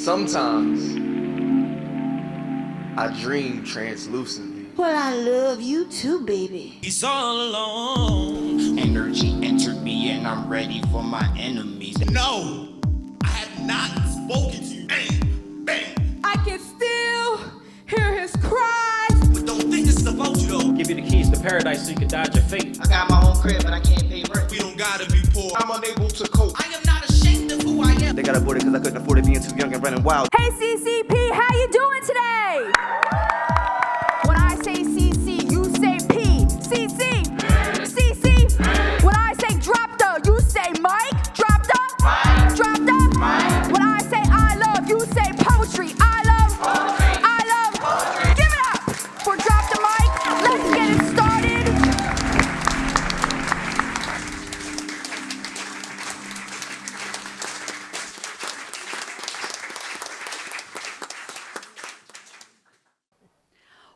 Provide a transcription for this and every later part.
Sometimes I dream translucently. Well, I love you too, baby. He's all alone. Energy entered me and I'm ready for my enemies. No, I have not spoken to you. Bang, bang. I can still hear his cries. But don't think this is about you though. Give you the keys to paradise so you can dodge your fate. I got my own crib but I can't pay rent. We don't gotta be poor. I'm unable to cope. I am not ashamed of who I am. They got aborted because I couldn't afford it being too young and running wild. Hey CCP, how you doing today? When I say CC, you say P. CC, CC. When I say drop the, you say Mike. Drop the, drop the. When I say I love, you say poetry. I love, I love. Give it up for drop the mic. Let's get it started.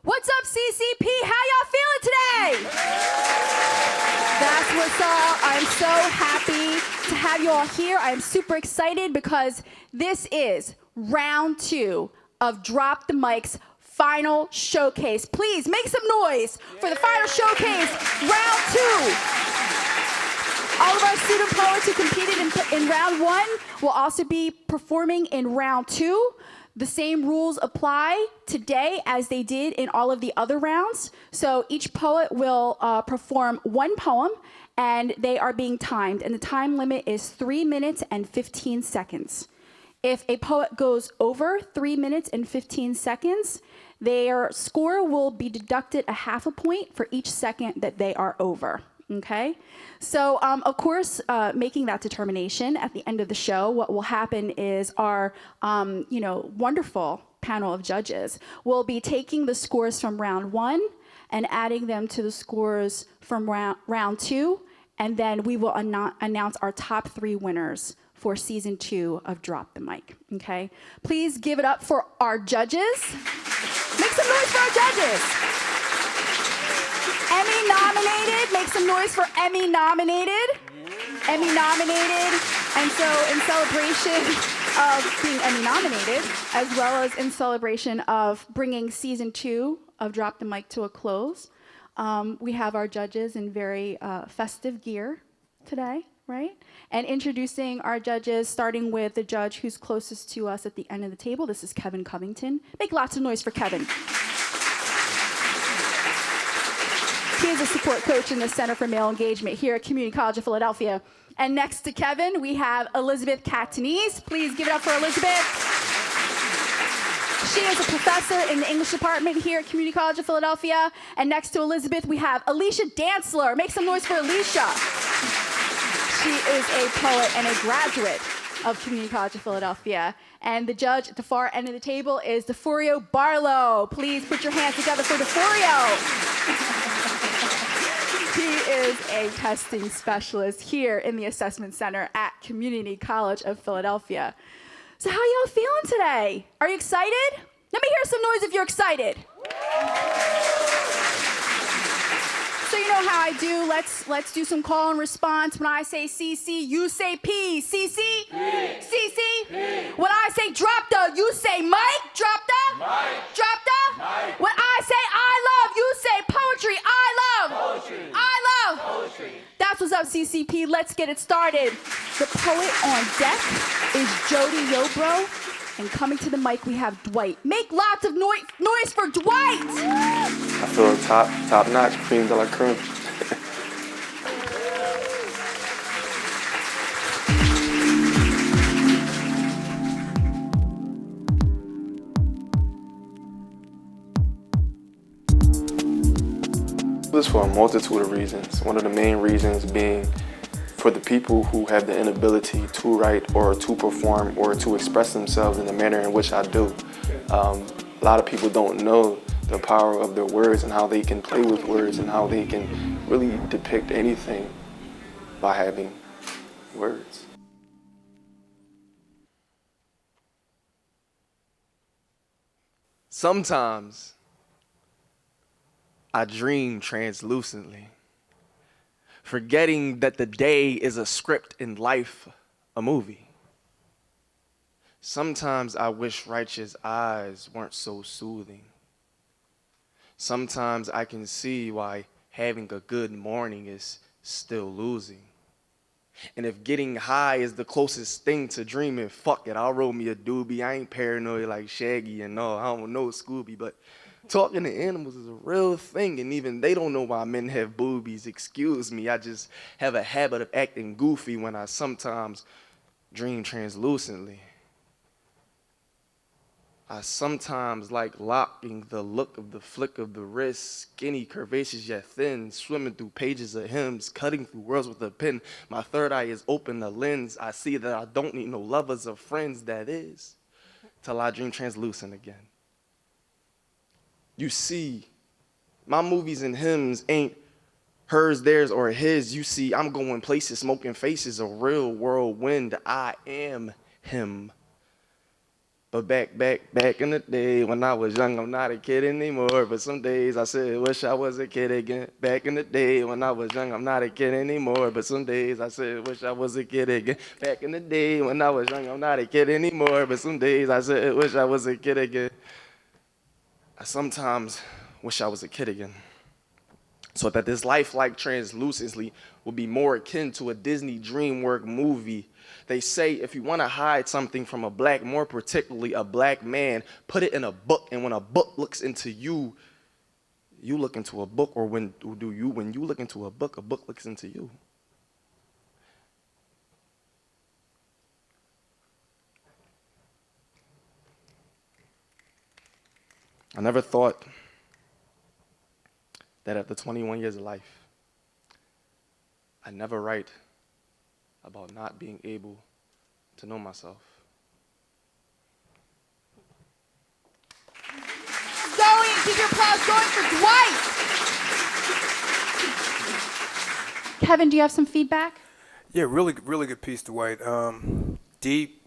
What's up, CCP? How y'all feeling today? That's what's up. I'm so happy to have you all here. I'm super excited because this is round 2 of Drop the Mic's final showcase. Please make some noise for the final showcase, round 2. All of our student poets who competed in round 1 will also be performing in round 2. The same rules apply today as they did in all of the other rounds. So each poet will perform one poem, and they are being timed. And the time limit is 3 minutes and 15 seconds. If a poet goes over 3 minutes and 15 seconds, their score will be deducted a half a point for each second that they are over. Okay, so of course, making that determination at the end of the show, what will happen is our, wonderful panel of judges will be taking the scores from round 1 and adding them to the scores from round 2, and then we will announce our top 3 winners for season 2 of Drop the Mic. Okay, please give it up for our judges. Make some noise for our judges. Emmy nominated, make some noise for Emmy nominated. Emmy nominated, and so in celebration of being Emmy nominated, as well as in celebration of bringing season 2 of Drop the Mic to a close, we have our judges in very festive gear today, right? And introducing our judges, starting with the judge who's closest to us at the end of the table. This is Kevin Covington. Make lots of noise for Kevin. He is a support coach in the Center for Male Engagement here at Community College of Philadelphia. And next to Kevin, we have Elizabeth Catanese. Please give it up for Elizabeth. She is a professor in the English department here at Community College of Philadelphia. And next to Elizabeth, we have Alicia Dantzler. Make some noise for Alicia. She is a poet and a graduate of Community College of Philadelphia. And the judge at the far end of the table is DeForio Barlow. Please put your hands together for DeForio. He is a testing specialist here in the Assessment Center at Community College of Philadelphia. So how y'all feeling today? Are you excited? Let me hear some noise if you're excited. So you know how I do. Let's do some call and response. When I say CC, you say P. CC? P. CC? P. When I say drop the, you say Mike. Drop the? Mike. Drop the? Mike. When I say I love, you say poetry. I love. Poetry. I love. Poetry. That's what's up, CCP. Let's get it started. The poet on deck is Jody Yobro. And coming to the mic, we have Dwight. Make lots of noise for Dwight. I feel top notch, cream de la creme. This for a multitude of reasons. One of the main reasons being for the people who have the inability to write or to perform or to express themselves in the manner in which I do. A lot of people don't know the power of their words and how they can play with words and how they can really depict anything by having words. Sometimes I dream translucently, forgetting that the day is a script and life a movie. Sometimes I wish righteous eyes weren't so soothing. Sometimes I can see why having a good morning is still losing. And if getting high is the closest thing to dreaming, fuck it, I'll roll me a doobie. I ain't paranoid like Shaggy and all. I don't know Scooby, but talking to animals is a real thing, and even they don't know why men have boobies. Excuse me, I just have a habit of acting goofy when I sometimes dream translucently. I sometimes like locking the look of the flick of the wrist, skinny, curvaceous yet thin, swimming through pages of hymns, cutting through worlds with a pen. My third eye is open, a lens. I see that I don't need no lovers or friends, that is, till I dream translucent again. You see, my movies and hymns ain't hers, theirs, or his. You see, I'm going places, smoking faces, a real whirlwind. I am him. But back in the day when I was young, I'm not a kid anymore. But some days I said, wish I was a kid again. Back in the day when I was young, I'm not a kid anymore. But some days I said, wish I was a kid again. Back in the day when I was young, I'm not a kid anymore. But some days I said, wish I was a kid again. I sometimes wish I was a kid again. So that this life like translucency will be more akin to a Disney DreamWorks movie. They say if you want to hide something from a black, more particularly a black man, put it in a book. And when a book looks into you, you look into a book. Or when you look into a book looks into you. I never thought that after 21 years of life, I never write about not being able to know myself. Going, keep your applause going for Dwight. Kevin, do you have some feedback? Yeah, really good piece, Dwight. Deep,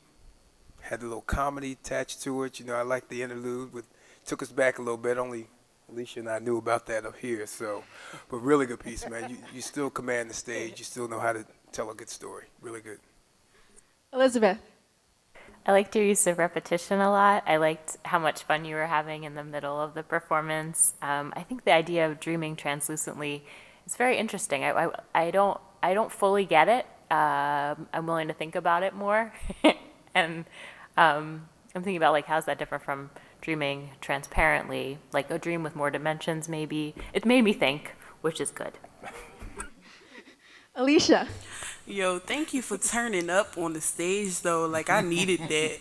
had a little comedy attached to it. You know, I like the interlude. Took us back a little bit. Only Alicia and I knew about that up here. So, but really good piece, man. You still command the stage. You still know how to tell a good story. Really good. Elizabeth. I liked your use of repetition a lot. I liked how much fun you were having in the middle of the performance. I think the idea of dreaming translucently is very interesting. I don't fully get it. I'm willing to think about it more, and I'm thinking about like how's that different from dreaming transparently, like a dream with more dimensions. Maybe it made me think, which is good. Alicia. Yo, thank you for turning up on the stage, though. Like, I needed that.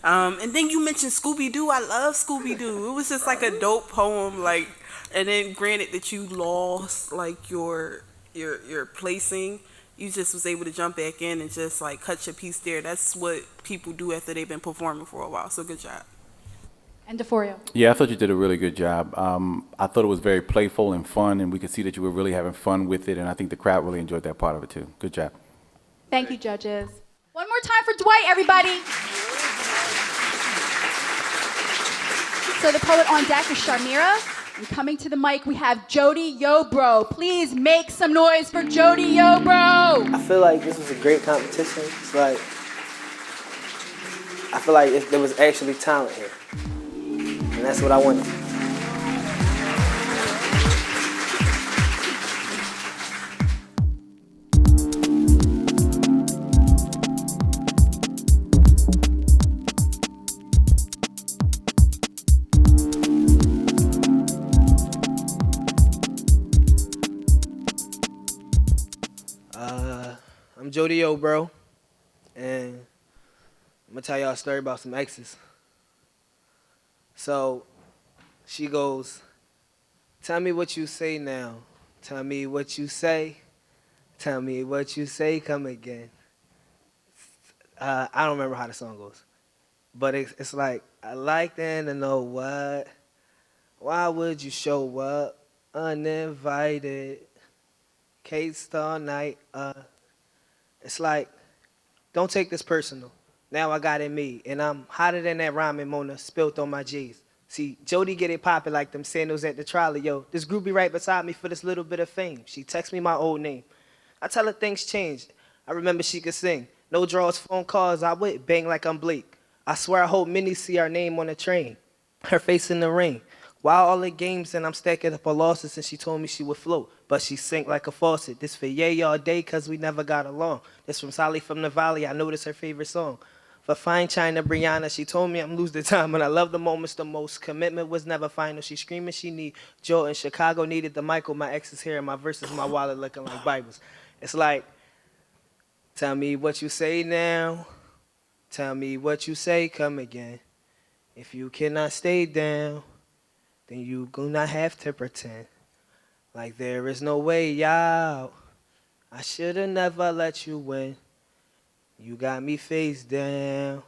And then you mentioned Scooby-Doo. I love Scooby-Doo. It was just like a dope poem. Like, and then granted that you lost like your placing, you just was able to jump back in and just like cut your piece there. That's what people do after they've been performing for a while. So good job. And DeForio. Yeah, I thought you did a really good job. I thought it was very playful and fun, and we could see that you were really having fun with it, and I think the crowd really enjoyed that part of it too. Good job. Thank you, judges. One more time for Dwight, everybody. So the poet on deck is Sharmira, and coming to the mic we have Jody Yobro. Please make some noise for Jody Yobro. I feel like this was a great competition. It's like, I feel like there was actually talent here. And that's what I wanted. I'm Jody Yobro, and I'm gonna tell y'all a story about some exes. So, she goes, tell me what you say now. Tell me what you say. Tell me what you say, come again. I don't remember how the song goes. But it's like, I like them to know what. Why would you show up uninvited? Cased all night. It's like, don't take this personal. Now I got it me, and I'm hotter than that ramen Mona spilt on my G's. See, Jody get it poppin' like them sandals at the trolley, yo. This groupie right beside me for this little bit of fame. She texts me my old name. I tell her things changed. I remember she could sing. No draws, phone calls, I would bang like I'm Blake. I swear I hope Minnie see our name on the train. Her face in the rain. While all the games and I'm stacking up her losses and she told me she would float, but she sank like a faucet. This for yay all day cause we never got along. This from Sally from the Valley, I know this her favorite song. For fine China Brianna, she told me I'm lose the time and I love the moments the most. Commitment was never final. She screaming she need Jordan. Chicago needed the Michael. My ex is here and my verses, my wallet looking like Bibles. It's like, tell me what you say now. Tell me what you say, come again. If you cannot stay down, then you gonna have to pretend like there is no way out. I should've never let you win. You got me face down.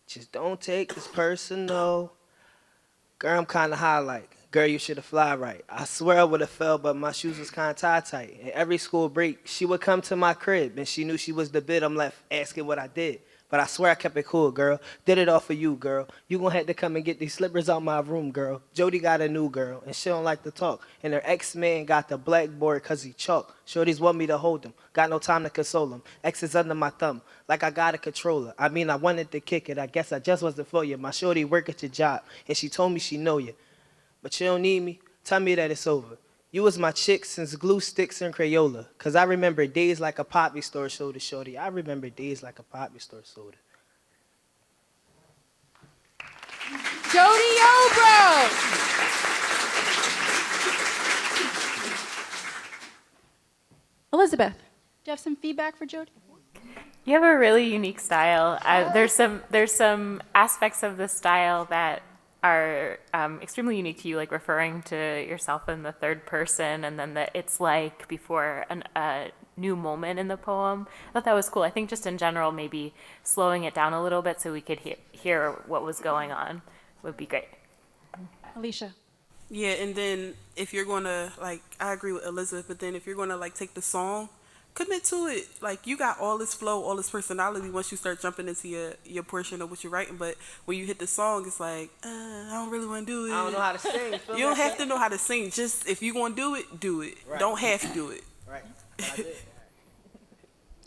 Just don't take this personal. Girl, I'm kinda high like, girl, you should've fly right. I swear I would've fell, but my shoes was kinda tight. And every school break, she would come to my crib, and she knew she was the bid. I'm left asking what I did. But I swear I kept it cool, girl. Did it all for you, girl. You gonna have to come and get these slippers out my room, girl. Jody got a new girl, and she don't like to talk. And her ex-man got the blackboard cause he chalk. Shorties want me to hold him. Got no time to console him. Ex is under my thumb, like I got a controller. I mean, I wanted to kick it. I guess I just wasn't for you. My shorty work at your job, and she told me she know you. But you don't need me. Tell me that it's over. You was my chick since glue sticks and Crayola. Cause I remember days like a poppy store soda, shorty. I remember days like a poppy store soda. Jody Obro! Elizabeth, do you have some feedback for Jody? You have a really unique style. There's some aspects of the style that are extremely unique to you, like referring to yourself in the third person, and then that it's like before a new moment in the poem. I thought that was cool. I think just in general, maybe slowing it down a little bit so we could hear what was going on would be great. Alicia. Yeah, and then if you're gonna, like, I agree with Elizabeth, but then if you're gonna like take the song, commit to it. Like, you got all this flow, all this personality once you start jumping into your portion of what you're writing, but when you hit the song, it's like, I don't really want to do it. I don't know how to sing. You don't have to know how to sing. Just, if you want to do it, do it. Right. Don't have to do it. Right. I did.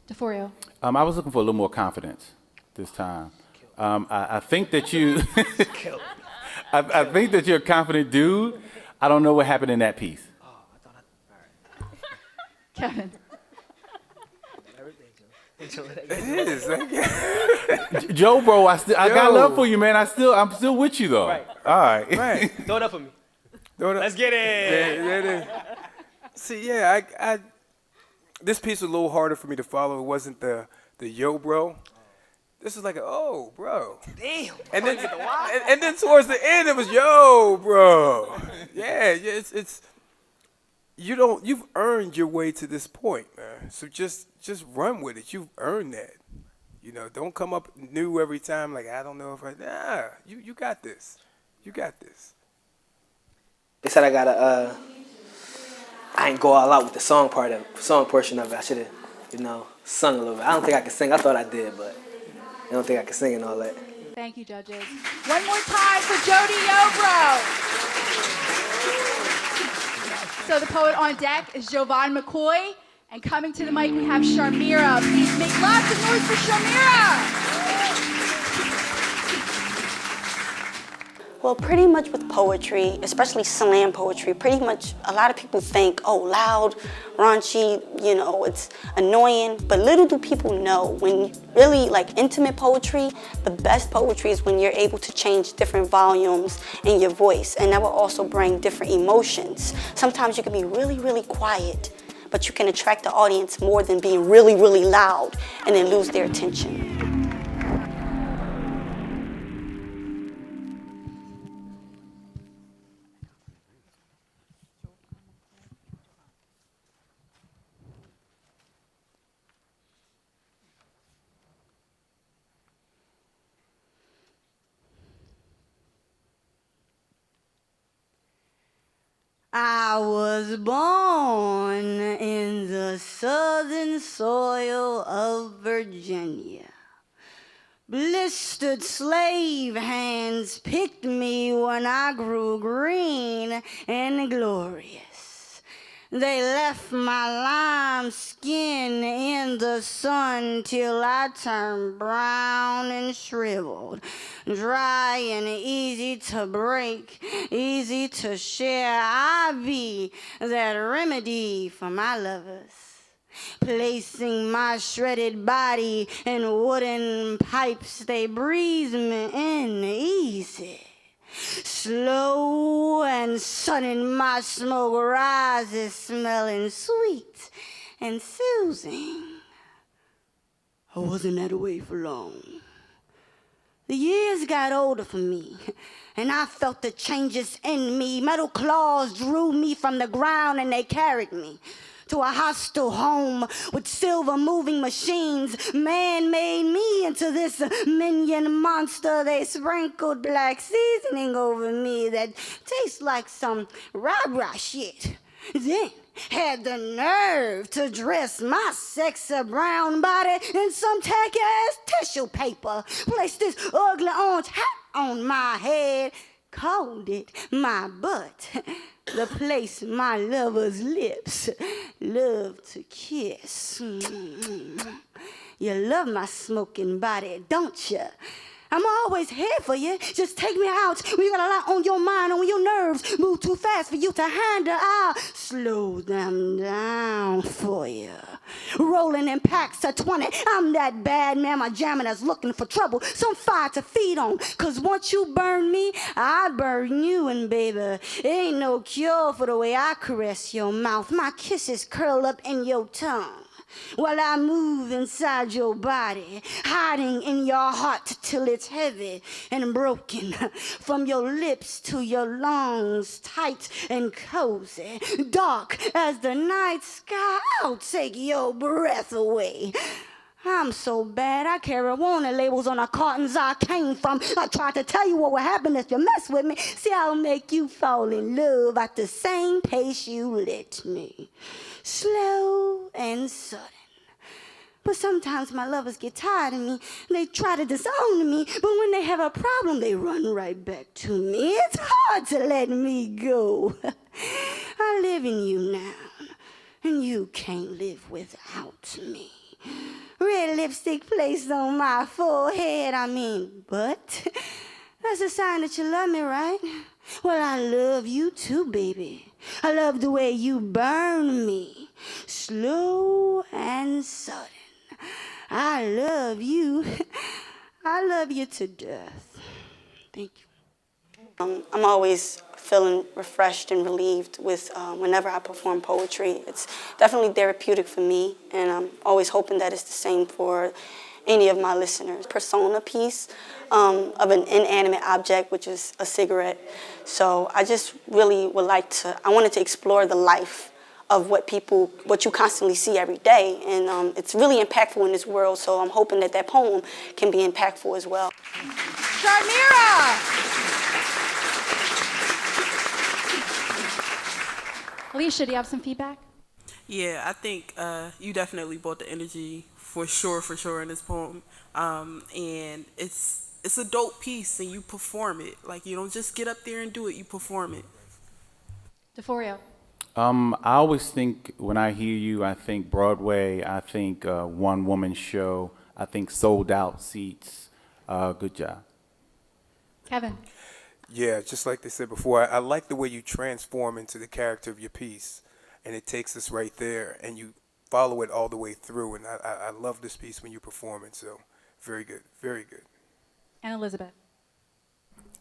DeForio. I was looking for a little more confidence this time. I think that you, I think that you're a confident dude. I don't know what happened in that piece. Oh, I thought all right. Kevin. It is. Joe, bro, I got love for you, man. I'm still with you though. Right. All right. Right. Throw it up for me. Let's get it. Yeah. See, yeah, I this piece was a little harder for me to follow. It wasn't the yo, bro. This is like, oh, bro. Damn. And then towards the end, it was yo, bro. Yeah, it's you've earned your way to this point, man. So just run with it. You've earned that. You know, don't come up new every time like, I don't know if you got this. You got this. They said I gotta I ain't go all out with the song portion of it. I should have, sung a little bit. I don't think I can sing. I thought I did, but I don't think I can sing and all that. Thank you, judges. One more time for Jody Obro. So the poet on deck is Jovan McCoy, and coming to the mic we have Sharmira. Please make lots of noise for Sharmira. Well, pretty much with poetry, especially slam poetry, pretty much a lot of people think, oh, loud, raunchy, it's annoying. But little do people know, when really like intimate poetry, the best poetry is when you're able to change different volumes in your voice. And that will also bring different emotions. Sometimes you can be really, really quiet, but you can attract the audience more than being really, really loud and then lose their attention. I was born in the southern soil of Virginia. Blistered slave hands picked me when I grew green and glorious. They left my lime skin in the sun till I turned brown and shriveled, dry and easy to break, easy to share. I be that remedy for my lovers, placing my shredded body in wooden pipes. They breathe me in easy. Slow and sudden my smoke rises, smelling sweet and soothing. I wasn't that way for long. The years got older for me, and I felt the changes in me. Metal claws drew me from the ground, and they carried me to a hostile home with silver moving machines. Man made me into this minion monster. They sprinkled black seasoning over me that tastes like some rah-rah shit. Then had the nerve to dress my sexy brown body in some tacky-ass tissue paper. Placed this ugly orange hat on my head, called it my butt, the place my lover's lips love to kiss. You love my smoking body, don't you? I'm always here for you. Just take me out when you got a lot on your mind and when your nerves move too fast for you to handle. I'll slow them down for you. Rolling in packs of 20. I'm that bad man, my jamming that's looking for trouble. Some fire to feed on. Cause once you burn me, I burn you. And baby, ain't no cure for the way I caress your mouth. My kisses curl up in your tongue while I move inside your body, hiding in your heart till it's heavy and broken. From your lips to your lungs, tight and cozy, dark as the night sky. I'll take your breath away. I'm so bad, I carry warning labels on the cartons I came from. I tried to tell you what would happen if you mess with me. See, I'll make you fall in love at the same pace you let me. Slow and sudden. But sometimes my lovers get tired of me. They try to disown me, but when they have a problem, they run right back to me. It's hard to let me go. I live in you now, and you can't live without me. Red lipstick placed on my forehead, butt. That's a sign that you love me, right? Well, I love you too, baby. I love the way you burn me, slow and sudden. I love you. I love you to death. Thank you. I'm always feeling refreshed and relieved with whenever I perform poetry. It's definitely therapeutic for me, and I'm always hoping that it's the same for any of my listeners. Persona piece of an inanimate object, which is a cigarette. So I just really would I wanted to explore the life of what you constantly see every day. And it's really impactful in this world, so I'm hoping that poem can be impactful as well. Sharmira! Alicia, do you have some feedback? Yeah, I think you definitely brought the energy for sure in this poem. And it's a dope piece, and you perform it. Like, you don't just get up there and do it, you perform it. DeForio. I always think, when I hear you, I think Broadway, I think one-woman show, I think sold-out seats. Good job. Kevin. Yeah, just like they said before, I like the way you transform into the character of your piece, and it takes us right there, and you follow it all the way through, and I love this piece when you perform it, so very good, very good. And Elizabeth.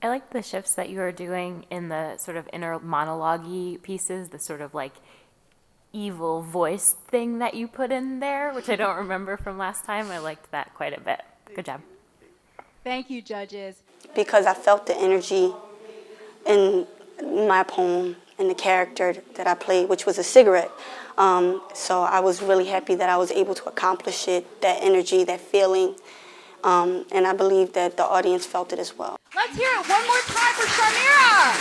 I like the shifts that you are doing in the sort of inner monologue-y pieces, the sort of like evil voice thing that you put in there, which I don't remember from last time. I liked that quite a bit. Good job. Thank you, judges. Because I felt the energy in my poem and the character that I played, which was a cigarette. So I was really happy that I was able to accomplish it, that energy, that feeling. And I believe that the audience felt it as well. Let's hear it one more time for Sharmira.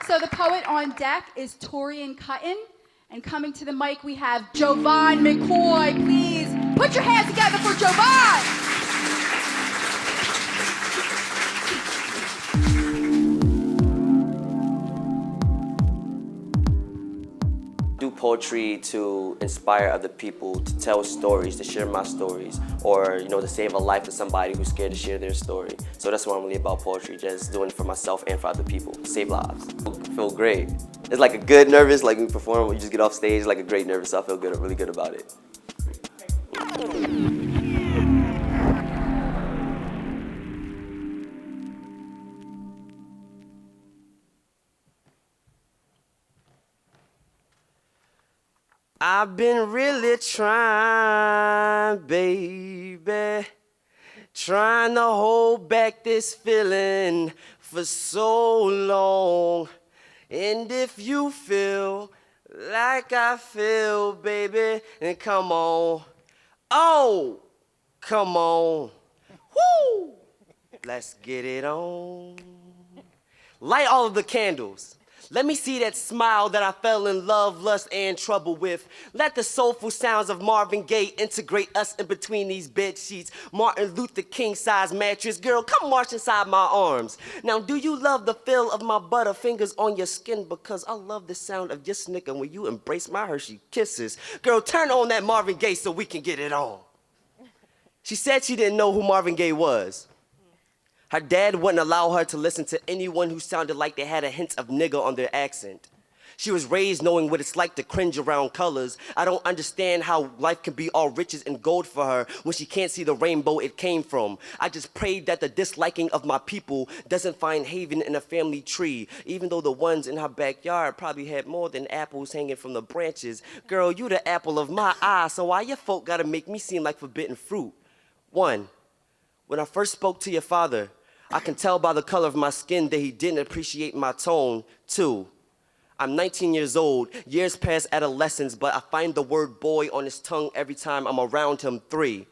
So the poet on deck is Torian Cutton. And coming to the mic, we have Jovan McCoy. Please put your hands together for Jovan. poetry to inspire other people, to tell stories, to share my stories, or to save a life of somebody who's scared to share their story. So that's what I'm really about poetry, just doing it for myself and for other people, save lives. I feel great. It's like a good nervous, like we perform, we just get off stage, like a great nervous, so I feel good, really good about it. I've been really trying, baby, trying to hold back this feeling for so long. And if you feel like I feel, baby, then come on. Oh, come on. Woo! Let's get it on. Light all of the candles. Let me see that smile that I fell in love, lust, and trouble with. Let the soulful sounds of Marvin Gaye integrate us in between these bed sheets. Martin Luther King-size mattress. Girl, come march inside my arms. Now, do you love the feel of my butterfingers on your skin? Because I love the sound of your snicker when you embrace my Hershey kisses. Girl, turn on that Marvin Gaye so we can get it on. She said she didn't know who Marvin Gaye was. Her dad wouldn't allow her to listen to anyone who sounded like they had a hint of nigger on their accent. She was raised knowing what it's like to cringe around colors. I don't understand how life can be all riches and gold for her when she can't see the rainbow it came from. I just pray that the disliking of my people doesn't find haven in a family tree, even though the ones in her backyard probably had more than apples hanging from the branches. Girl, you the apple of my eye, so why your folk gotta make me seem like forbidden fruit? 1, when I first spoke to your father, I can tell by the color of my skin that he didn't appreciate my tone. 2, I'm 19 years old, years past adolescence, but I find the word boy on his tongue every time I'm around him. 3,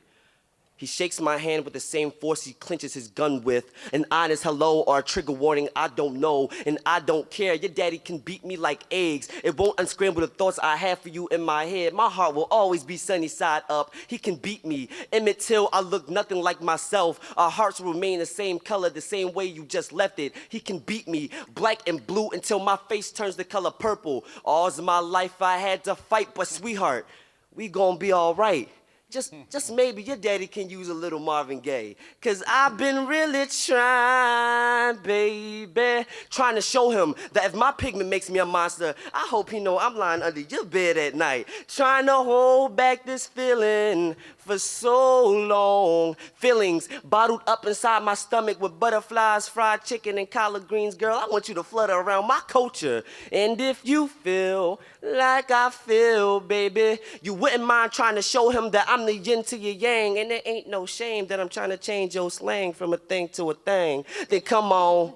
he shakes my hand with the same force he clenches his gun with. An honest hello or a trigger warning, I don't know, and I don't care. Your daddy can beat me like eggs. It won't unscramble the thoughts I have for you in my head. My heart will always be sunny side up. He can beat me. Emmett Till, I look nothing like myself. Our hearts will remain the same color, the same way you just left it. He can beat me, black and blue, until my face turns the color purple. All's my life I had to fight, but sweetheart, we gonna be all right. Just maybe your daddy can use a little Marvin Gaye. Cause I've been really trying, baby. Trying to show him that if my pigment makes me a monster, I hope he know I'm lying under your bed at night. Trying to hold back this feeling for so long. Feelings bottled up inside my stomach with butterflies, fried chicken, and collard greens. Girl, I want you to flutter around my culture. And if you feel like I feel, baby, you wouldn't mind trying to show him that I'm the yin to your yang, and there ain't no shame that I'm trying to change your slang from a thing to a thing. Then come on.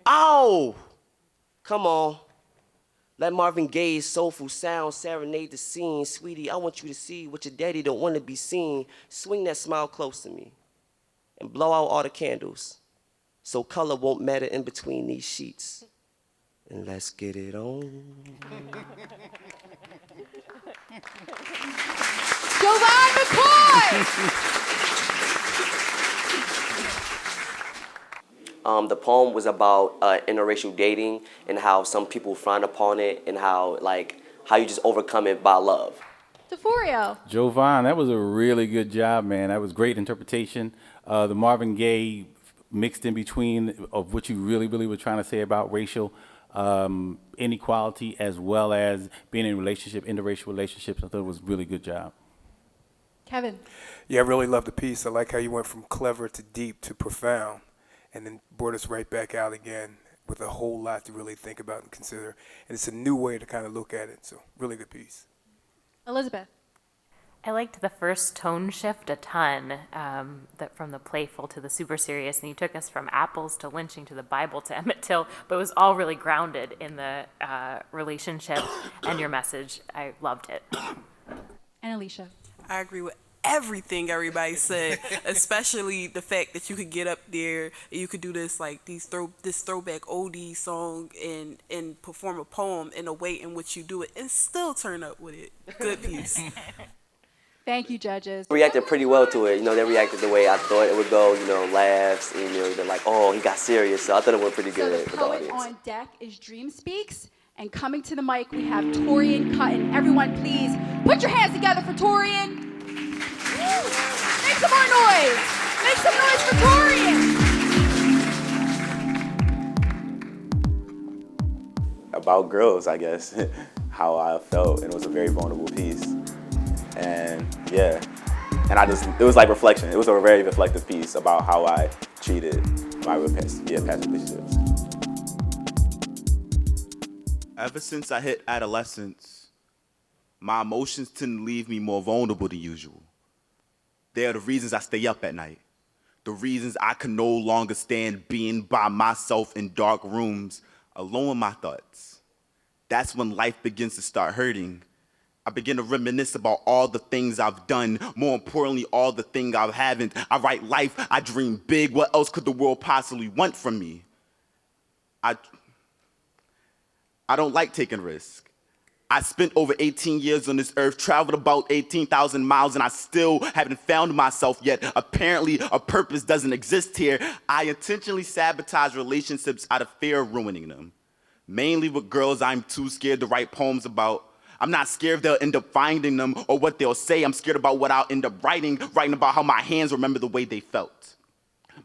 Oh! Come on. Let Marvin Gaye's soulful sound serenade the scene. Sweetie, I want you to see what your daddy don't want to be seen. Swing that smile close to me and blow out all the candles so color won't matter in between these sheets. And let's get it on. Jovan McCoy! The poem was about interracial dating and how some people frown upon it and how you just overcome it by love. DeForio. Jovan, that was a really good job, man. That was great interpretation. The Marvin Gaye mixed in between of what you really, really were trying to say about racial inequality as well as being in interracial relationships. I thought it was a really good job. Kevin. Yeah, I really love the piece. I like how you went from clever to deep to profound and then brought us right back out again with a whole lot to really think about and consider. And it's a new way to kind of look at it. So really good piece. Elizabeth. I liked the first tone shift a ton, that from the playful to the super serious, and you took us from apples to lynching to the Bible to Emmett Till, but it was all really grounded in the relationship and your message. I loved it. And Alicia. I agree with everything everybody said, especially the fact that you could get up there and you could do this this throwback oldie song and perform a poem in a way in which you do it and still turn up with it. Good piece. Thank you, judges. Reacted pretty well to it. They reacted the way I thought it would go. Laughs, and they're like, "Oh, he got serious." So I thought it went pretty good So the with the poet audience. on deck is Dream Speaks, And coming to the mic, we have Torian Cutton. Everyone, please put your hands together for Torian. Woo! Make some more noise. Make some noise for Torian. About girls, I guess, how I felt, and it was a very vulnerable piece. And yeah, and it was like reflection. It was a very reflective piece about how I treated my past relationships. Ever since I hit adolescence, my emotions tend to leave me more vulnerable than usual. They are the reasons I stay up at night. The reasons I can no longer stand being by myself in dark rooms, alone with my thoughts. That's when life begins to start hurting. I begin to reminisce about all the things I've done, more importantly, all the things I haven't. I write life, I dream big. What else could the world possibly want from me? I don't like taking risks. I spent over 18 years on this earth, traveled about 18,000 miles, and I still haven't found myself yet. Apparently, a purpose doesn't exist here. I intentionally sabotage relationships out of fear of ruining them. Mainly with girls I'm too scared to write poems about. I'm not scared if they'll end up finding them or what they'll say. I'm scared about what I'll end up writing about how my hands remember the way they felt.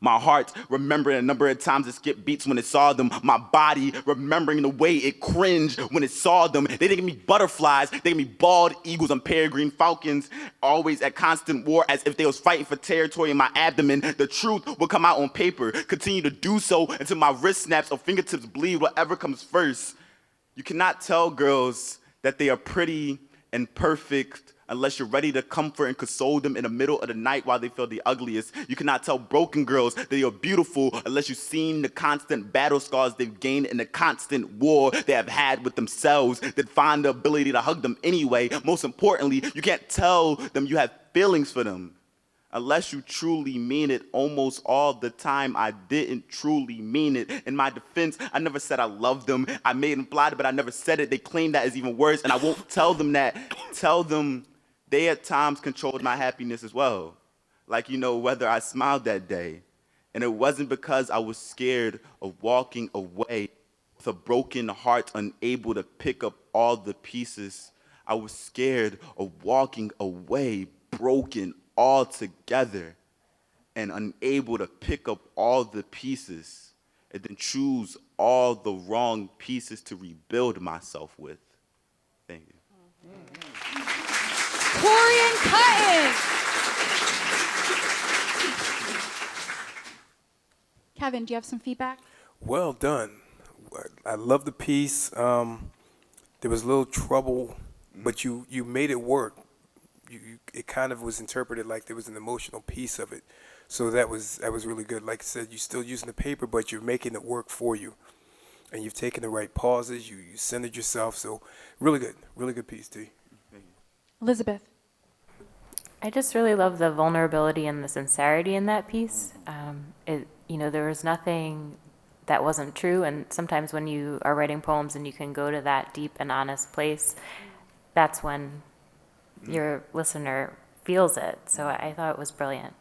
My heart remembering a number of times it skipped beats when it saw them. My body remembering the way it cringed when it saw them. They didn't give me butterflies, they gave me bald eagles and peregrine falcons, always at constant war as if they was fighting for territory in my abdomen. The truth would come out on paper, continue to do so until my wrist snaps or fingertips bleed, whatever comes first. You cannot tell girls that they are pretty and perfect unless you're ready to comfort and console them in the middle of the night while they feel the ugliest. You cannot tell broken girls that they are beautiful unless you've seen the constant battle scars they've gained in the constant war they have had with themselves that find the ability to hug them anyway. Most importantly, you can't tell them you have feelings for them unless you truly mean it. Almost all the time, I didn't truly mean it. In my defense, I never said I loved them. I may have implied it, but I never said it. They claim that is even worse, and I won't tell them that. Tell them they at times controlled my happiness as well. Like, whether I smiled that day. And it wasn't because I was scared of walking away with a broken heart, unable to pick up all the pieces. I was scared of walking away broken all together and unable to pick up all the pieces and then choose all the wrong pieces to rebuild myself with. Thank you. Torian Cutton. Kevin, do you have some feedback? Well done. I love the piece. There was a little trouble, but you made it work. It kind of was interpreted like there was an emotional piece of it. So that was really good. Like I said, you're still using the paper, but you're making it work for you. And you've taken the right pauses. You centered yourself. So really good piece, T. Elizabeth. I just really love the vulnerability and the sincerity in that piece. There was nothing that wasn't true. And sometimes when you are writing poems and you can go to that deep and honest place, that's when your listener feels it. So I thought it was brilliant.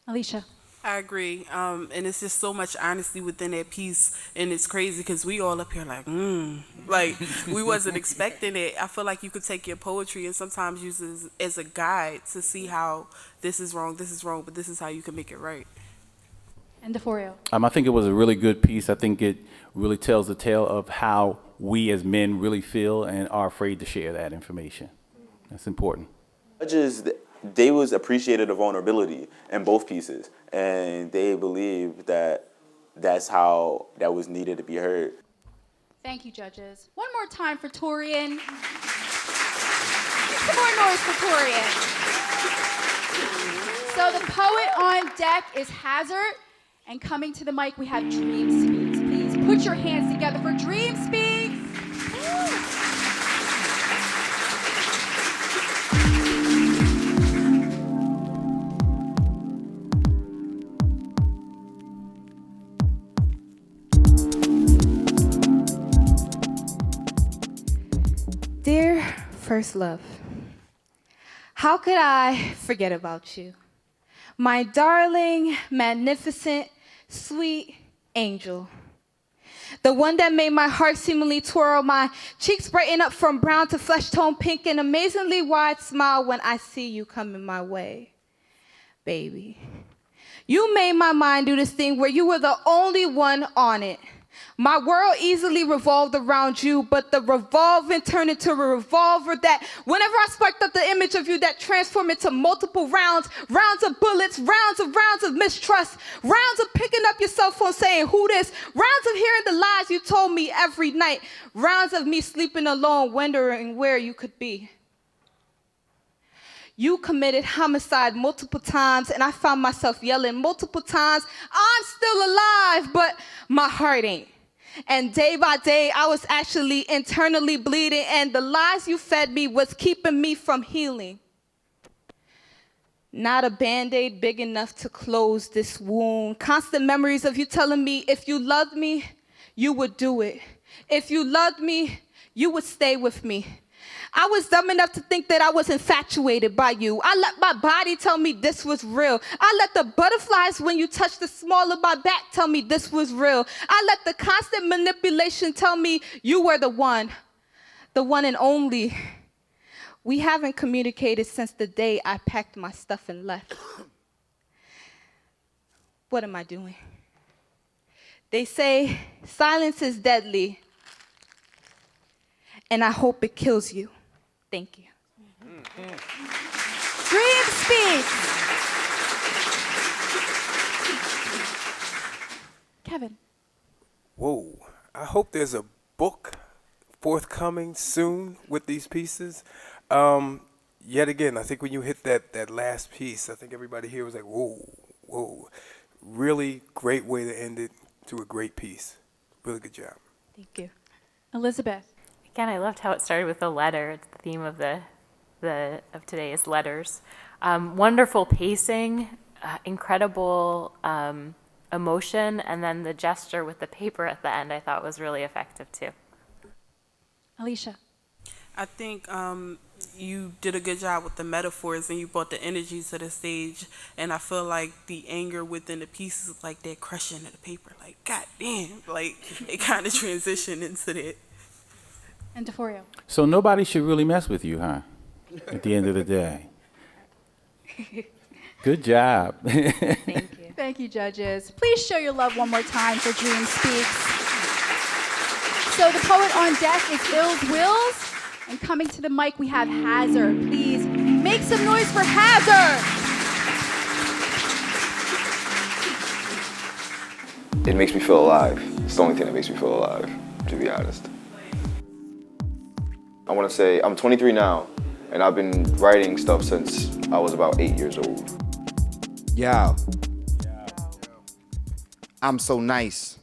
Alicia. I agree. And it's just so much honesty within that piece. And it's crazy because we all up here like, like we wasn't expecting it. I feel like you could take your poetry and sometimes use it as a guide to see how this is wrong, but this is how you can make it right. And DeForio. I think it was a really good piece. I think it really tells the tale of how we as men really feel and are afraid to share that information. That's important. Judges, they was appreciated the vulnerability in both pieces, and they believed that that's how that was needed to be heard. Thank you, judges. One more time for Torian. Make some more noise for Torian. So the poet on deck is Hazard, and coming to the mic we have Dream Speaks. Please put your hands together for Dream Speaks. Dear First Love, how could I forget about you? My darling, magnificent, sweet angel. The one that made my heart seemingly twirl, my cheeks brighten up from brown to flesh tone pink, and amazingly wide smile when I see you coming my way. Baby, you made my mind do this thing where you were the only one on it. My world easily revolved around you, but the revolving turned into a revolver that whenever I sparked up the image of you, that transformed into multiple rounds, rounds of bullets, rounds of mistrust, rounds of picking up your cell phone saying, who this? Rounds of hearing the lies you told me every night, rounds of me sleeping alone, wondering where you could be. You committed homicide multiple times, and I found myself yelling multiple times, I'm still alive, but my heart ain't. And day by day, I was actually internally bleeding, and the lies you fed me was keeping me from healing. Not a Band-Aid big enough to close this wound. Constant memories of you telling me if you loved me, you would do it. If you loved me, you would stay with me. I was dumb enough to think that I was infatuated by you. I let my body tell me this was real. I let the butterflies when you touched the small of my back tell me this was real. I let the constant manipulation tell me you were the one and only. We haven't communicated since the day I packed my stuff and left. What am I doing? They say silence is deadly, and I hope it kills you. Thank you. Dream speaks. Kevin. Whoa. I hope there's a book forthcoming soon with these pieces. Yet again, I think when you hit that last piece, I think everybody here was like, whoa, whoa. Really great way to end it to a great piece. Really good job. Thank you. Elizabeth. Again, I loved how it started with a letter. It's the theme of of today is letters. Wonderful pacing, incredible emotion, and then the gesture with the paper at the end I thought was really effective too. Alicia. I think you did a good job with the metaphors and you brought the energy to the stage, and I feel like the anger within the piece is like that crushing of the paper, like god damn, like it kind of transitioned into that. And DeForio. So nobody should really mess with you, huh? At the end of the day. Good job. Thank you. Thank you, judges. Please show your love one more time for Dream Speaks. So the poet on deck is Ills Wills. And coming to the mic, we have Hazard. Please make some noise for Hazard. It makes me feel alive. It's the only thing that makes me feel alive, to be honest. I want to say I'm 23 now, and I've been writing stuff since I was about 8 years old. Yo. I'm so nice,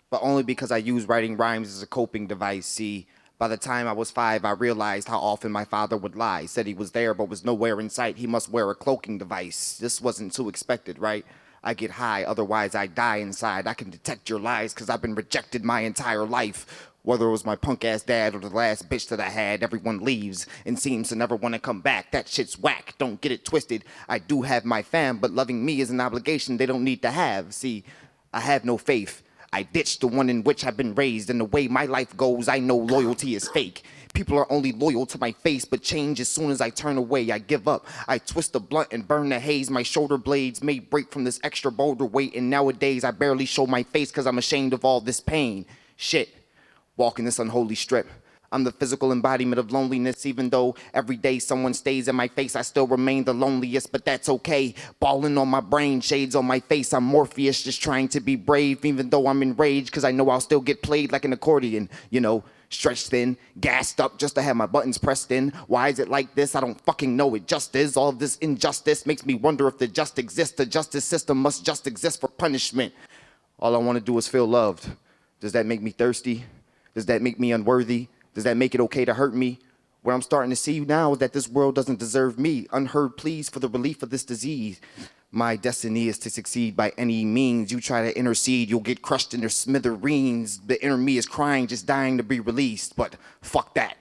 but only because I use writing rhymes as a coping device. See, by the time I was 5, I realized how often my father would lie. Said he was there, but was nowhere in sight. He must wear a cloaking device. This wasn't too expected, right? I get high, otherwise I die inside. I can detect your lies, cause I've been rejected my entire life. Whether it was my punk-ass dad or the last bitch that I had, everyone leaves and seems to never want to come back. That shit's whack, don't get it twisted. I do have my fam, but loving me is an obligation they don't need to have. See, I have no faith. I ditched the one in which I've been raised, and the way my life goes, I know loyalty is fake. People are only loyal to my face, but change as soon as I turn away. I give up. I twist the blunt and burn the haze. My shoulder blades may break from this extra boulder weight, and nowadays I barely show my face because I'm ashamed of all this pain. Shit. Walking this unholy strip. I'm the physical embodiment of loneliness, even though every day someone stays in my face, I still remain the loneliest, but that's okay. Balling on my brain, shades on my face, I'm Morpheus, just trying to be brave, even though I'm enraged, cause I know I'll still get played like an accordion, you know, stretched thin, gassed up just to have my buttons pressed in. Why is it like this? I don't fucking know, it just is. All of this injustice makes me wonder if the just exists. The justice system must just exist for punishment. All I wanna do is feel loved. Does that make me thirsty? Does that make me unworthy? Does that make it okay to hurt me? What I'm starting to see now is that this world doesn't deserve me. Unheard pleas for the relief of this disease. My destiny is to succeed by any means. You try to intercede, you'll get crushed in their smithereens. The inner me is crying, just dying to be released. But fuck that.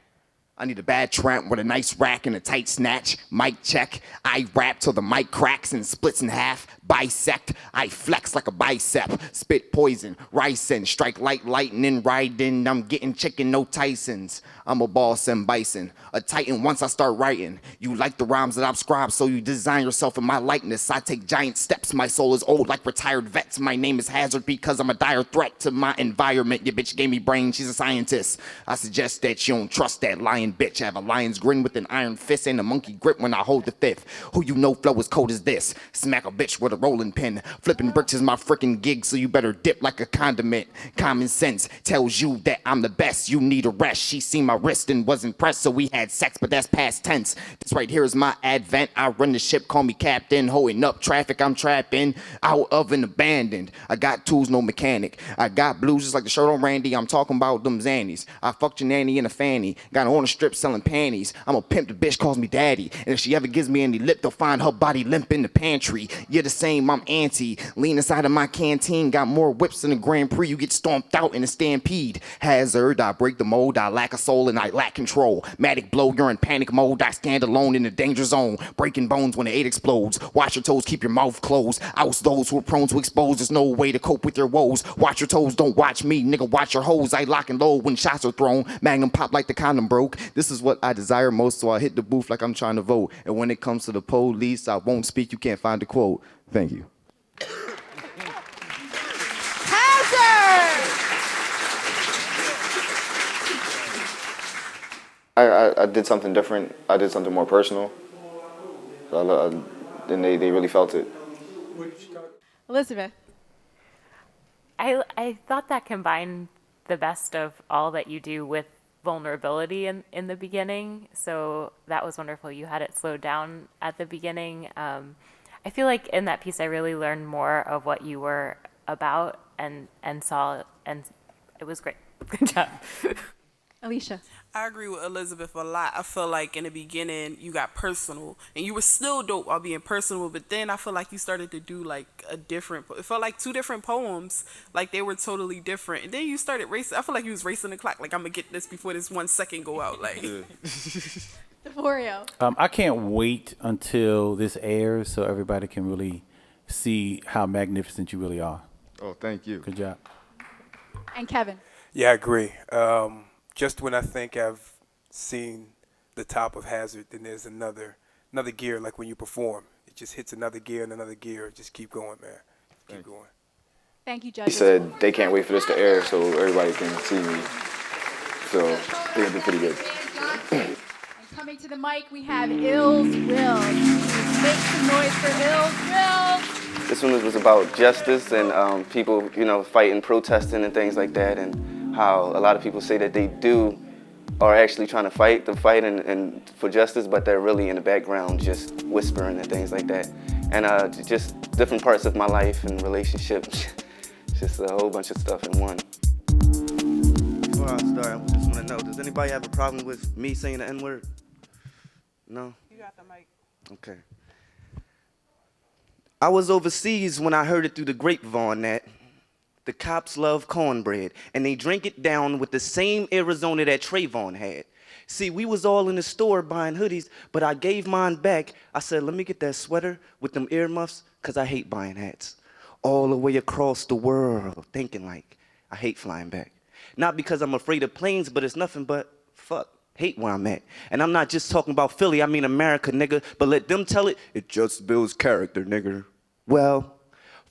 I need a bad tramp with a nice rack and a tight snatch. Mic check. I rap till the mic cracks and splits in half. Bisect. I flex like a bicep. Spit poison. Ricin. Strike lightning. Riding. I'm getting chicken, no Tysons. I'm a boss and bison. A titan once I start writing. You like the rhymes that I've scribed, so you design yourself in my likeness. I take giant steps. My soul is old like retired vets. My name is Hazard because I'm a dire threat to my environment. Your bitch gave me brain. She's a scientist. I suggest that you don't trust that lion bitch. I have a lion's grin with an iron fist and a monkey grip when I hold the fifth. Who you know flow as cold as this? Smack a bitch with a rolling pin. Flipping bricks is my freaking gig, so you better dip like a condiment. Common sense tells you that I'm the best. You need a rest. She seen my wrist and was impressed, so we had sex, but that's past tense. This right here is my advent. I run the ship, call me captain. Holding up traffic, I'm trapping out of an abandoned. I got tools, no mechanic. I got blues just like the shirt on Randy. I'm talking about them Xannies. I fucked your nanny in a fanny. Got her on a strip selling panties. I'm a pimp, the bitch calls me daddy. And if she ever gives me any lip, they'll find her body limp in the pantry. You're the same, I'm anti. Lean inside of my canteen. Got more whips than the Grand Prix. You get stomped out in a stampede. Hazard, I break the mold. I lack a soul and I lack control. Matic blow, you're in panic mode. I stand alone in the danger zone. Breaking bones when the 8 explodes. Watch your toes, keep your mouth closed. Oust those who are prone to expose. There's no way to cope with your woes. Watch your toes, don't watch me. Nigga, watch your hoes. I lock and load when shots are thrown. Magnum pop like the condom broke. This is what I desire most, so I hit the booth like I'm trying to vote. And when it comes to the police, I won't speak. You can't find a quote. Thank you. I did something different. I did something more personal. And they really felt it. Elizabeth. I thought that combined the best of all that you do with vulnerability in the beginning. So that was wonderful. You had it slowed down at the beginning. I feel like in that piece I really learned more of what you were about and saw, and it was great. Good job. Alicia. I agree with Elizabeth a lot. I feel like in the beginning you got personal and you were still dope while being personal, but then I feel like you started to do like it felt like 2 different poems, like they were totally different. And then you started racing. I feel like you was racing the clock, like I'm gonna get this before this 1 second go out. Like Devorio. I can't wait until this airs so everybody can really see how magnificent you really are. Oh, thank you. Good job. And Kevin. Yeah, I agree. Just when I think I've seen the top of Hazard, then there's another gear, like when you perform. It just hits another gear and another gear. Just keep going, man. Keep going. Thank you, He judges. said they can't wait for this to air so everybody can see me. So I think I did pretty good. And coming to the mic, we have Ills Will. Make some noise for Ills Will. This one was about justice and people, fighting, protesting and things like that, and how a lot of people say that they are actually trying to fight the fight and for justice, but they're really in the background just whispering and things like that. And just different parts of my life and relationships, just a whole bunch of stuff in one. Before I start, I just want to know, does anybody have a problem with me saying the N-word? No? You got the mic. Okay. I was overseas when I heard it through the grapevine that the cops love cornbread, and they drink it down with the same Arizona that Trayvon had. See, we was all in the store buying hoodies, but I gave mine back. I said, let me get that sweater with them earmuffs, because I hate buying hats. All the way across the world, thinking like, I hate flying back. Not because I'm afraid of planes, but it's nothing but, hate where I'm at. And I'm not just talking about Philly, I mean America, nigga, but let them tell it, it just builds character, nigga. Well,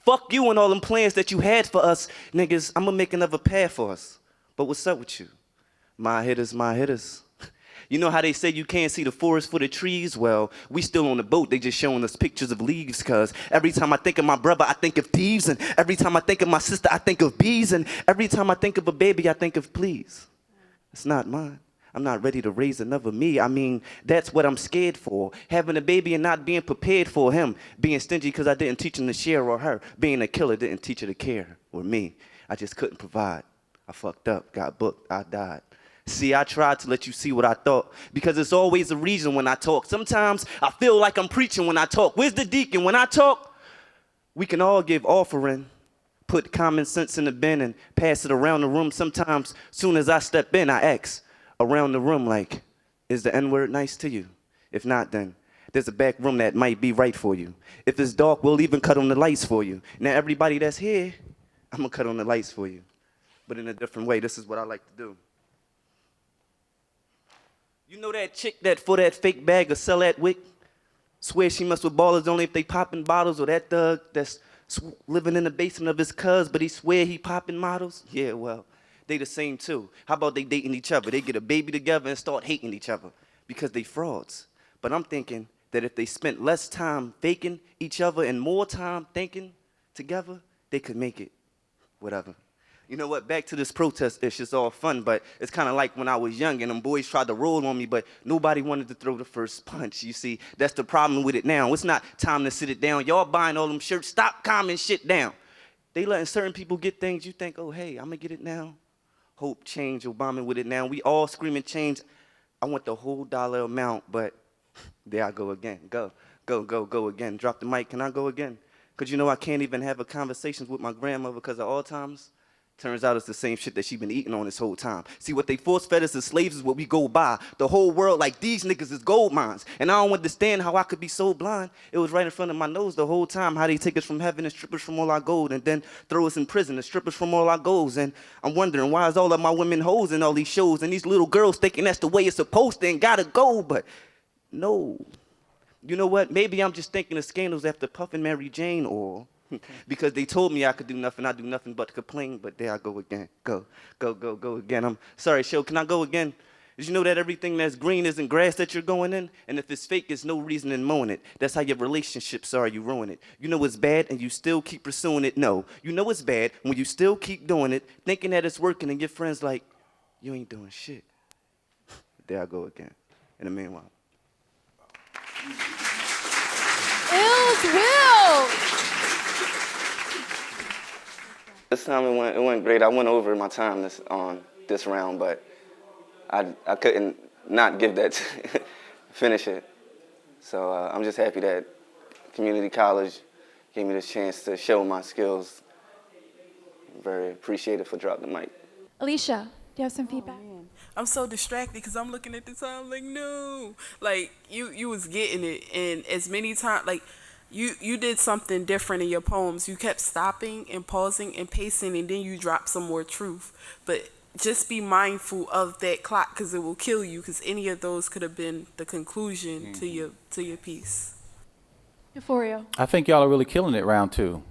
fuck you and all them plans that you had for us, niggas. I'm gonna make another path for us. But what's up with you? My hitters, my hitters. You know how they say you can't see the forest for the trees? Well, we still on the boat. They just showing us pictures of leaves, cause every time I think of my brother, I think of thieves. And every time I think of my sister, I think of bees. And every time I think of a baby, I think of please. It's not mine. I'm not ready to raise another me. I mean, that's what I'm scared for. Having a baby and not being prepared for him. Being stingy because I didn't teach him to share, or her. Being a killer didn't teach her to care, or me. I just couldn't provide. I fucked up, got booked, I died. See, I tried to let you see what I thought, because it's always a reason when I talk. Sometimes I feel like I'm preaching when I talk. Where's the deacon? When I talk, we can all give offering. Put common sense in the bin and pass it around the room. Sometimes, soon as I step in, I ask around the room like, Is the N-word nice to you? If not, then there's a back room that might be right for you. If it's dark, we'll even cut on the lights for you. Now, everybody that's here, I'm gonna cut on the lights for you, but in a different way. This is what I like to do. You know that chick that for that fake bag or sell that wick? Swear she mess with ballers only if they popping bottles, or that thug that's living in the basement of his cuz, but he swear he popping models? Yeah, well, they the same too. How about they dating each other? They get a baby together and start hating each other because they frauds. But I'm thinking that if they spent less time faking each other and more time thinking together, they could make it. Whatever. You know what, back to this protest issue, it's all fun, but it's kind of like when I was young and them boys tried to roll on me, but nobody wanted to throw the first punch. You see, that's the problem with it now. It's not time to sit it down. Y'all buying all them shirts, stop calming shit down. They letting certain people get things, you think, oh, hey, I'm gonna get it now. Hope, change, Obama with it now. We all screaming change. I want the whole dollar amount, but there I go again. Go again. Drop the mic, can I go again? Because you know I can't even have a conversation with my grandmother because of Alzheimer's. Turns out it's the same shit that she been eating on this whole time. See, what they force fed us as slaves is what we go by. The whole world like these niggas is gold mines. And I don't understand how I could be so blind. It was right in front of my nose the whole time, how they take us from heaven and strip us from all our gold and then throw us in prison and strip us from all our goals. And I'm wondering, why is all of my women hoes in all these shows and these little girls thinking that's the way it's supposed to and gotta go, but no. You know what? Maybe I'm just thinking of scandals after Puff and Mary Jane, or because they told me I could do nothing, I do nothing but complain, but there I go again. Go again. I'm sorry, show, can I go again? Did you know that everything that's green isn't grass that you're going in? And if it's fake, there's no reason in mowing it. That's how your relationships are, you ruin it. You know it's bad and you still keep pursuing it? No. You know it's bad when you still keep doing it, thinking that it's working, and your friends like, you ain't doing shit. There I go again. In the meanwhile. Ills Will! This time it went great. I went over my time this round, but I couldn't not give that finish it. So I'm just happy that community college gave me this chance to show my skills. I'm very appreciative for dropping the mic. Alicia, do you have some feedback? I'm so distracted because I'm looking at the time like, no. Like, you was getting it, and as many times, like, you did something different in your poems. You kept stopping and pausing and pacing, and then you dropped some more truth. But just be mindful of that clock because it will kill you, because any of those could have been the conclusion to your piece. Euphoria. I think y'all are really killing it round two.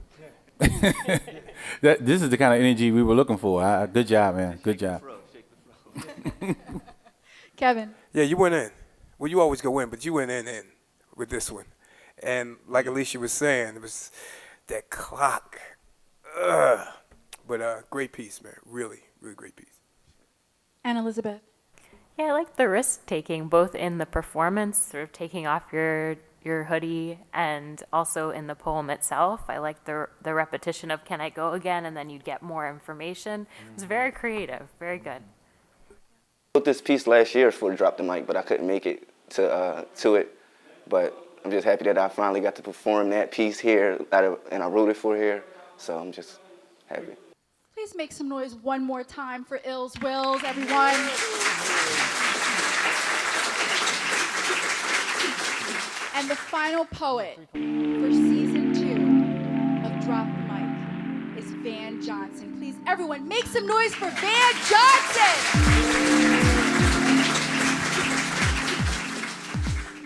This is the kind of energy we were looking for. Good job, man. Good job. Kevin. Yeah, you went in. Well, you always go in, but you went in with this one. And like Alicia was saying, it was that clock. But great piece, man. Really, really great piece. And Elizabeth. Yeah, I like the risk taking, both in the performance, sort of taking off your hoodie, and also in the poem itself. I like the repetition of "Can I go again?" and then you'd get more information. It was very creative, very good. I wrote this piece last year for Drop the Mic, but I couldn't make it to it. But I'm just happy that I finally got to perform that piece here, and I wrote it for here. So I'm just happy. Please make some noise one more time for Ills Wills, everyone. And the final poet for season 2 of Drop the Mic is Van Johnson. Please, everyone, make some noise for Van Johnson!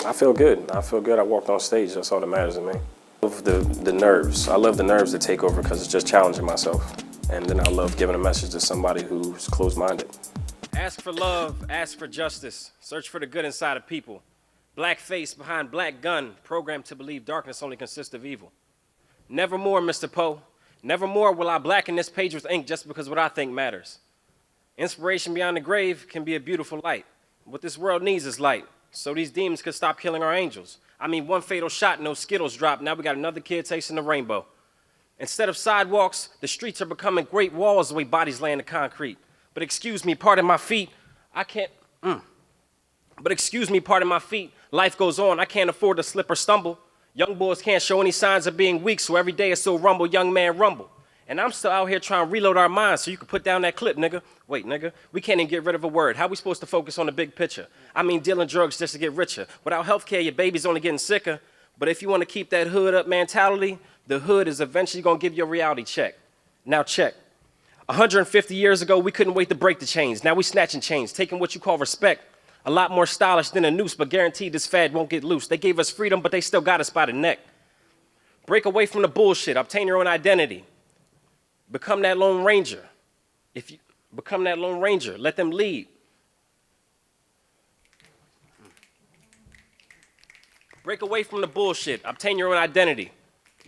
I feel good. I walked on stage. That's all that matters to me. I love the nerves. I love the nerves that take over because it's just challenging myself. And then I love giving a message to somebody who's closed-minded. Ask for love, ask for justice. Search for the good inside of people. Black face behind black gun, programmed to believe darkness only consists of evil. Nevermore, Mr. Poe. Nevermore will I blacken this page with ink just because what I think matters. Inspiration beyond the grave can be a beautiful light. What this world needs is light. So these demons could stop killing our angels. I mean, one fatal shot, no Skittles dropped. Now we got another kid tasting the rainbow. Instead of sidewalks, the streets are becoming great walls the way bodies lay in the concrete. But excuse me, pardon my feet, I can't, But excuse me, pardon my feet, life goes on, I can't afford to slip or stumble. Young boys can't show any signs of being weak, so every day it's still rumble, young man rumble. And I'm still out here trying to reload our minds so you can put down that clip, nigga. Wait, nigga, we can't even get rid of a word. How we supposed to focus on the big picture? I mean, dealing drugs just to get richer. Without healthcare, your baby's only getting sicker. But if you want to keep that hood up mentality, the hood is eventually going to give you a reality check. Now check. 150 years ago, we couldn't wait to break the chains. Now we snatching chains, taking what you call respect. A lot more stylish than a noose, but guaranteed this fad won't get loose. They gave us freedom, but they still got us by the neck. Break away from the bullshit. Obtain your own identity. Become that Lone Ranger. If you become that Lone Ranger, let them lead. Break away from the bullshit. Obtain your own identity.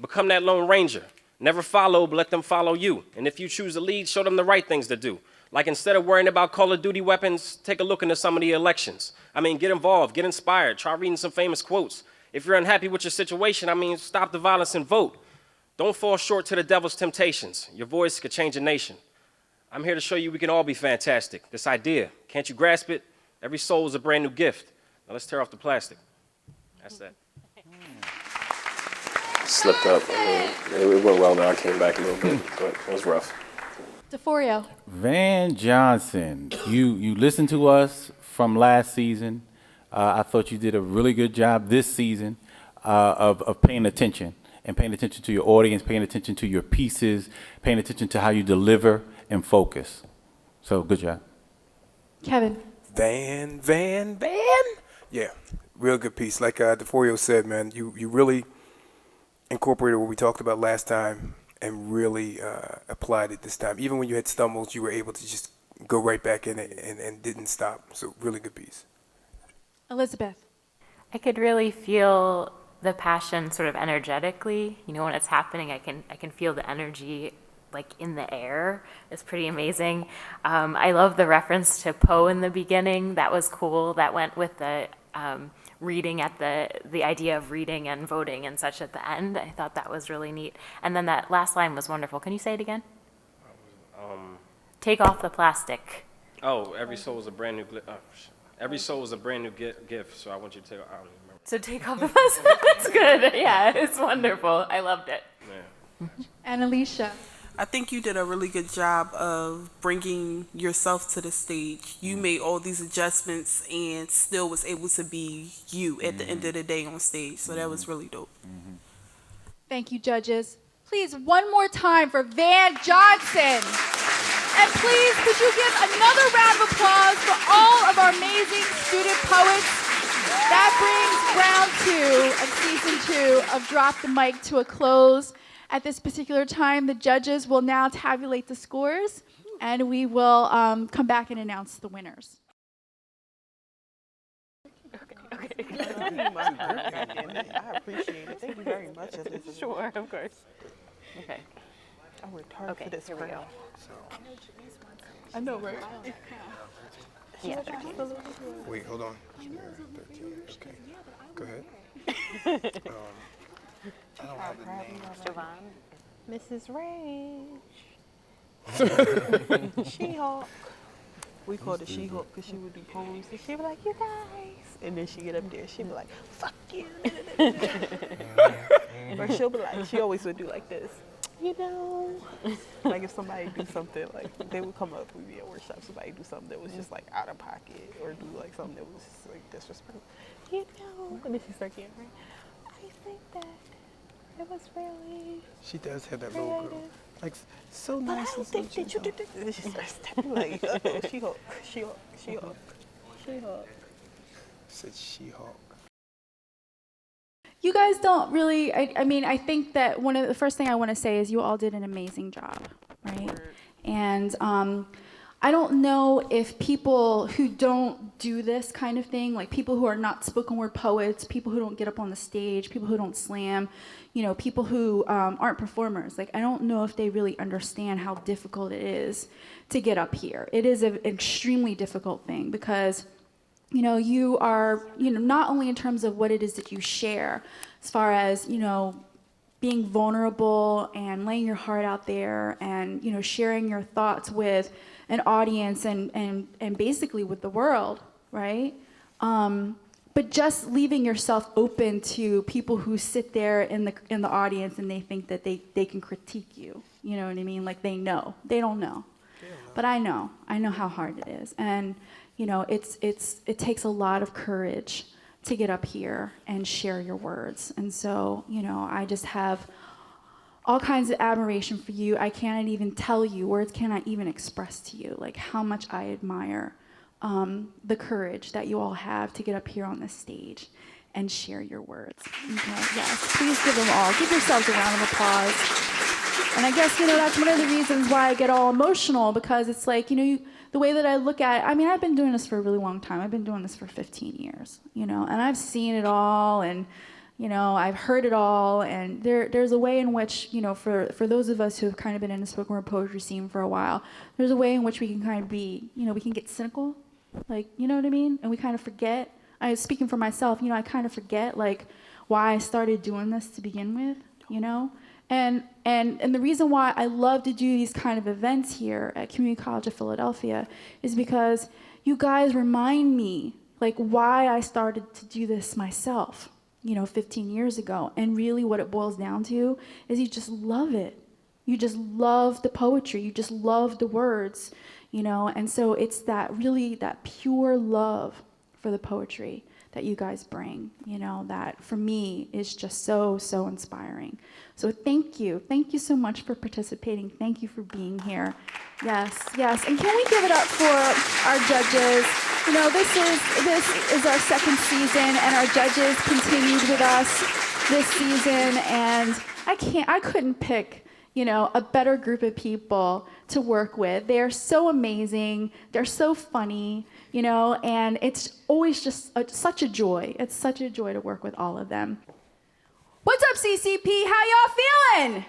Become that Lone Ranger. Never follow, but let them follow you. And if you choose to lead, show them the right things to do. Like instead of worrying about Call of Duty weapons, take a look into some of the elections. I mean, get involved, get inspired, try reading some famous quotes. If you're unhappy with your situation, I mean, stop the violence and vote. Don't fall short to the devil's temptations. Your voice could change a nation. I'm here to show you we can all be fantastic. This idea, can't you grasp it? Every soul is a brand new gift. Now let's tear off the plastic. That's that. Slipped up. I mean, it went well, though. I came back a little bit, but it was rough. DeForio. Van Johnson, you listened to us from last season. I thought you did a really good job this season of paying attention and paying attention to your audience, paying attention to your pieces, paying attention to how you deliver and focus. So good job. Kevin. Van. Yeah, real good piece. Like DeForio said, man, you really incorporated what we talked about last time and really applied it this time. Even when you had stumbles, you were able to just go right back in it and didn't stop. So really good piece. Elizabeth. I could really feel the passion sort of energetically. You know, when it's happening, I can feel the energy like in the air. It's pretty amazing. I love the reference to Poe in the beginning. That was cool. That went with the reading at the idea of reading and voting and such at the end. I thought that was really neat. And then that last line was wonderful. Can you say it again? Take off the plastic. Oh, every soul is a brand new every soul is a brand new gift, so I want you to take, I don't even remember. So take off the plastic. That's good. Yeah, it's wonderful. I loved it. Yeah. And Alicia. I think you did a really good job of bringing yourself to the stage. You made all these adjustments and still was able to be you at the end of the day on stage. So that was really dope. Thank you, judges. Please, one more time for Van Johnson. And please, could you give another round of applause for all of our amazing student poets? That brings round 2 of season 2 of Drop the Mic to a close. At this particular time, the judges will now tabulate the scores, and we will come back and announce the winners. Okay. I appreciate it. Thank you very much. Sure, of course. Okay. I worked hard for this here we go. I know, right? Yeah. Wait, hold on. 13. Okay. Go ahead. I don't have the name. Mrs. Rage. She-Hulk. We called her She-Hulk because she would do poems and she'd be like, you guys. And then she'd get up there and she'd be like, fuck you. Or she'll be like, she always would do like this. You know, like if somebody do something, like they would come up, we'd be at workshop, somebody do something that was just like out of pocket or do like something that was just, like disrespectful. You know, and then she started getting right. I think that it was really. She does have that little girl. Like, so But nice. I don't think that you did this. And then she starts stepping like, She-Hulk, She-Hulk, She-Hulk, She-Hulk. Said She-Hulk. You guys don't really, I mean, I think that one of the first thing I want to say is you all did an amazing job, right? And I don't know if people who don't do this kind of thing, like people who are not spoken word poets, people who don't get up on the stage, people who don't slam, you know, people who aren't performers, like I don't know if they really understand how difficult it is to get up here. It is an extremely difficult thing because you know, you are, you know, not only in terms of what it is that you share, as far as, you know, being vulnerable and laying your heart out there and, you know, sharing your thoughts with an audience and basically with the world, right? but just leaving yourself open to people who sit there in the audience and they think that they can critique you. You know what I mean? Like they don't know. But I know how hard it is. And you know, it takes a lot of courage to get up here and share your words. And so, you know, I just have all kinds of admiration for you. I cannot even tell you, words cannot even express to you, like how much I admire the courage that you all have to get up here on this stage and share your words. Okay, yes, please give them all. Give yourselves a round of applause. And I guess, you know, that's one of the reasons why I get all emotional, because it's like, you know, the way that I look at it, I mean, I've been doing this for a really long time. I've been doing this for 15 years, you know, and I've seen it all, and, you know, I've heard it all, and there's a way in which, you know, for those of us who have kind of been in the spoken word poetry scene for a while, there's a way in which we can kind of be, you know, we can get cynical, like, you know what I mean? And we kind of forget, speaking for myself, you know, I kind of forget, like, why I started doing this to begin with, you know? And the reason why I love to do these kind of events here at Community College of Philadelphia is because you guys remind me, like, why I started to do this myself, you know, 15 years ago. And really what it boils down to is you just love it. You just love the poetry. You just love the words, you know. And so it's that pure love for the poetry that you guys bring, you know, that for me is just so, so inspiring. So thank you. Thank you so much for participating. Thank you for being here. Yes, yes. And can we give it up for our judges? You know, this is our second season, and our judges continued with us this season, and I couldn't pick, you know, a better group of people to work with. They are so amazing. They're so funny, you know, and it's always just such a joy. It's such a joy to work with all of them. What's up, CCP? How y'all feeling?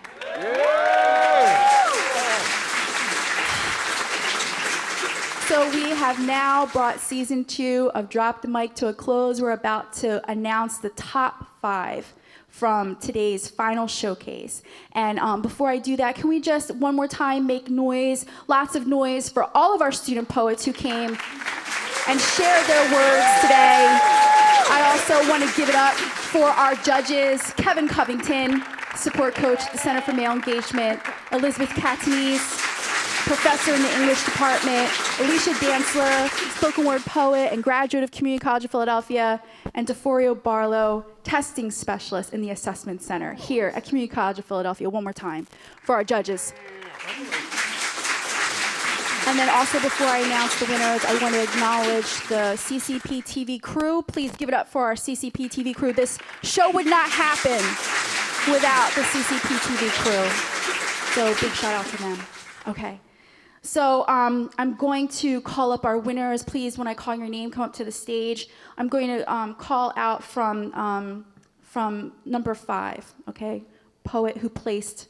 So we have now brought season 2 of Drop the Mic to a close. We're about to announce the top 5 from today's final showcase. And before I do that, can we just one more time make noise, lots of noise for all of our student poets who came and shared their words today. I also want to give it up for our judges, Kevin Covington, support coach at the Center for Male Engagement, Elizabeth Catanese, professor in the English department, Alicia Dantzler, spoken word poet and graduate of Community College of Philadelphia, and DeForio Barlow, testing specialist in the Assessment Center here at Community College of Philadelphia. One more time for our judges. And then also, before I announce the winners, I want to acknowledge the CCP TV crew. Please give it up for our CCP TV crew. This show would not happen without the CCP TV crew. So big shout out to them. Okay. So I'm going to call up our winners. Please, when I call your name, come up to the stage. I'm going to call out from number 5, okay? Poet who placed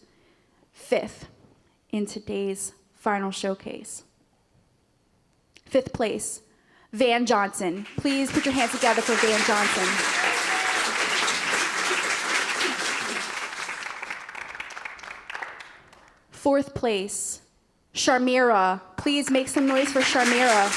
5th in today's final showcase. 5th place, Van Johnson. Please put your hands together for Van Johnson. Fourth place, Sharmira. Please make some noise for Sharmira.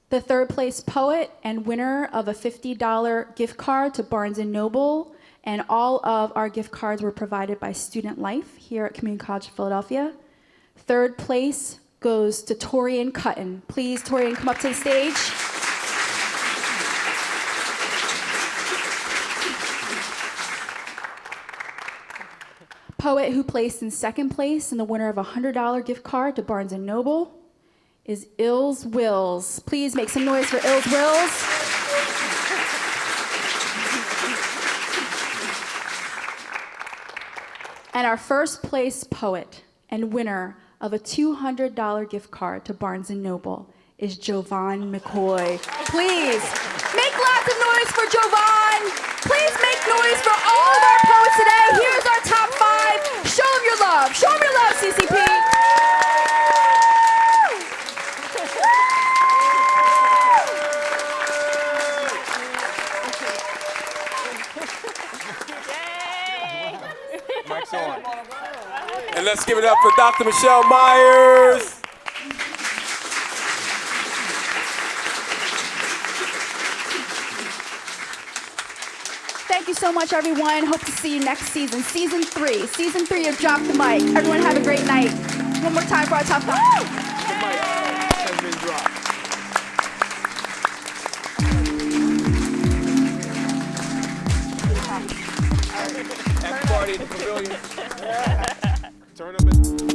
The 3rd place poet and winner of a $50 gift card to Barnes & Noble, and all of our gift cards were provided by Student Life here at Community College of Philadelphia. 3rd place goes to Torian Cutton. Please, Torian, come up to the stage. Poet who placed in 2nd place and the winner of a $100 gift card to Barnes & Noble is Ills Wills. Please make some noise for Ills Wills. And our 1st place poet and winner of a $200 gift card to Barnes & Noble is Jovan McCoy. Please make lots of noise for Jovan. Please make noise for all of our poets today. Here's our top 5. Show them your love. Show them your love, CCP. Mic's on. And let's give it up for Dr. Michelle Myers. Thank you so much, everyone. Hope to see you next season. Season 3 of Drop the Mic. Everyone have a great night. One more time for our top 5. The mic has been dropped. After party at the pavilion. Turn up.